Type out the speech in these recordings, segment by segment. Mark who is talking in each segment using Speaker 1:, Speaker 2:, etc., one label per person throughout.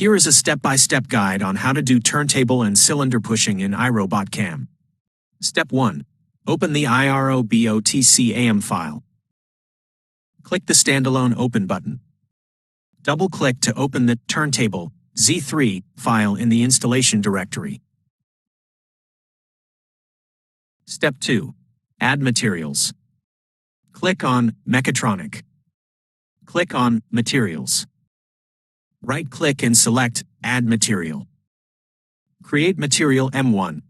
Speaker 1: Here is a step-by-step guide on how to do turntable and cylinder pushing in iRobotCAM. Step 1. Open the iRobotCAM file. Click the standalone Open button. Double-click to open the Turntable Z3 file in the installation directory. Step 2. Add materials. Click on Mechatronic. Click on Materials. Right-click and select Add Material. Create material M1.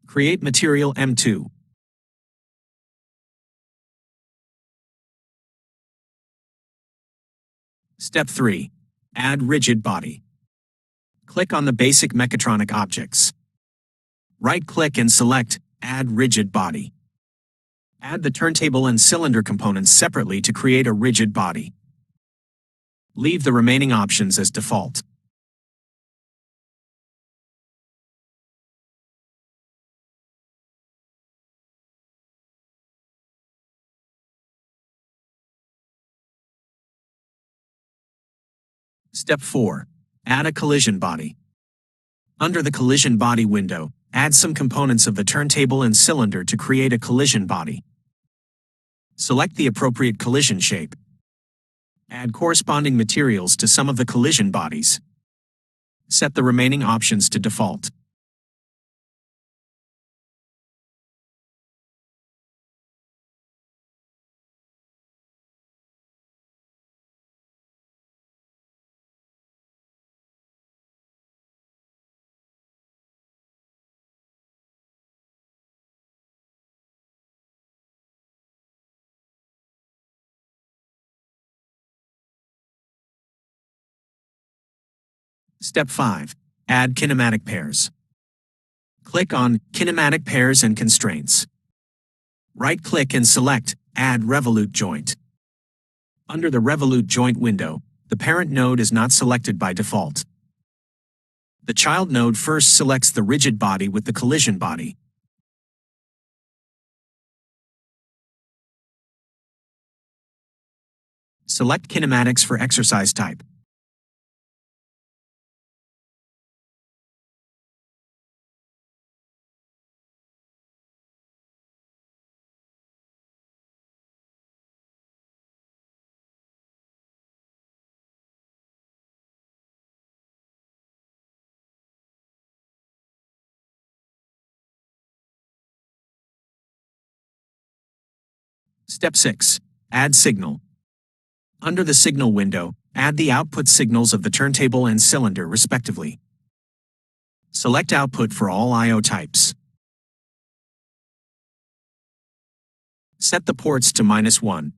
Speaker 1: Create material M2. Step 3. Add rigid body. Click on the basic mechatronic objects. Right-click and select Add rigid body. Add the turntable and cylinder components separately to create a rigid body. Leave the remaining options as default. Step 4. Add a collision body. Under the collision body window, add some components of the turntable and cylinder to create a collision body. Select the appropriate collision shape. Add corresponding materials to some of the collision bodies. Set the remaining options to default. Step 5. Add kinematic pairs. Click on Kinematic Pairs and Constraints. Right-click and select Add Revolute Joint. Under the Revolute Joint window, the parent node is not selected by default. The child node first selects the rigid body with the collision body. Select Kinematics for exercise type. Step 6. Add signal. Under the signal window, add the output signals of the turntable and cylinder respectively. Select output for all I/O types. Set the ports to -1.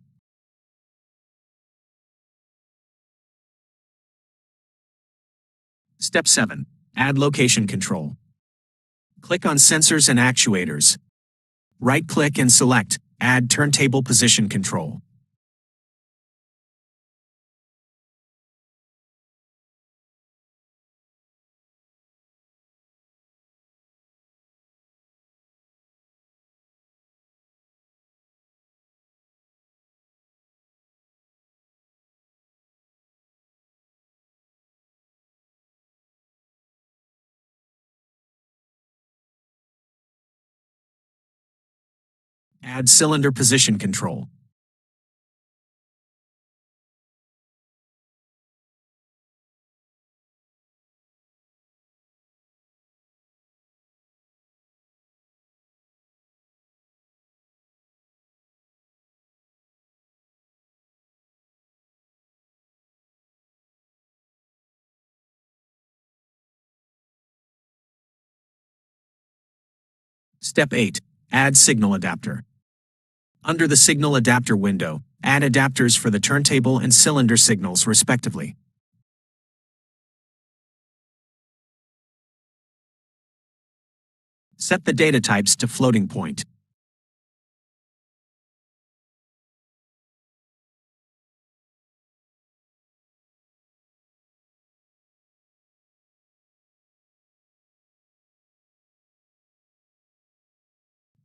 Speaker 1: Step 7. Add location control. Click on Sensors and Actuators. Right-click and select Add Turntable Position Control. Add Cylinder Position Control. Step 8. Add Signal Adapter. Under the Signal Adapter window, add adapters for the turntable and cylinder signals respectively. Set the data types to floating point.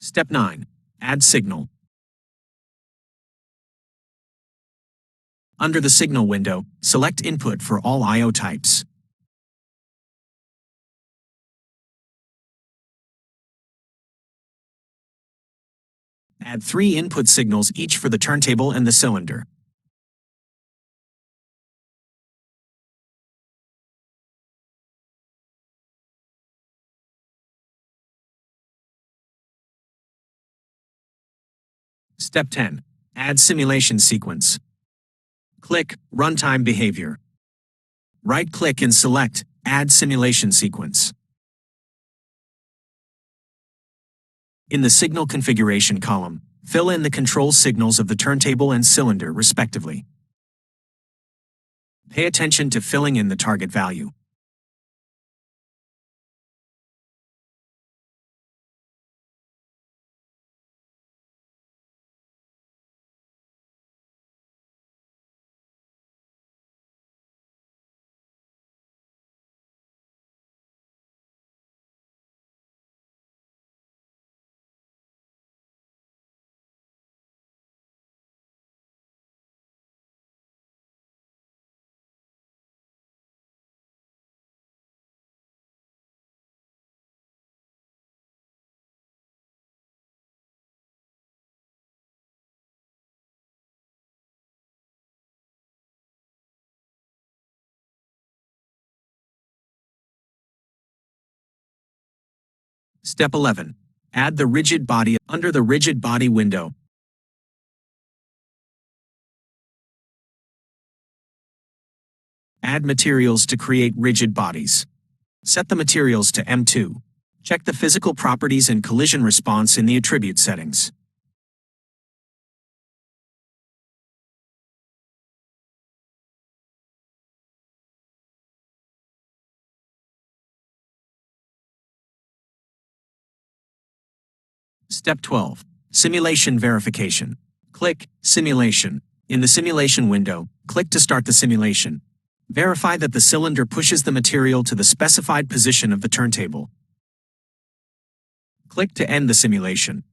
Speaker 1: Step 9. Add signal. Under the signal window, select Input for all I/O types. Add 3 input signals each for the turntable and the cylinder. Step 10. Add simulation sequence. Click Runtime Behavior. Right-click and select Add Simulation Sequence. In the Signal Configuration column, fill in the control signals of the turntable and cylinder respectively. Pay attention to filling in the target value. Step 11. Add the rigid body under the rigid body window. Add materials to create rigid bodies. Set the materials to M2. Check the physical properties and collision response in the attribute settings. Step 12. Simulation verification. Click Simulation. In the simulation window, click to start the simulation. Verify that the cylinder pushes the material to the specified position of the turntable. Click to end the simulation.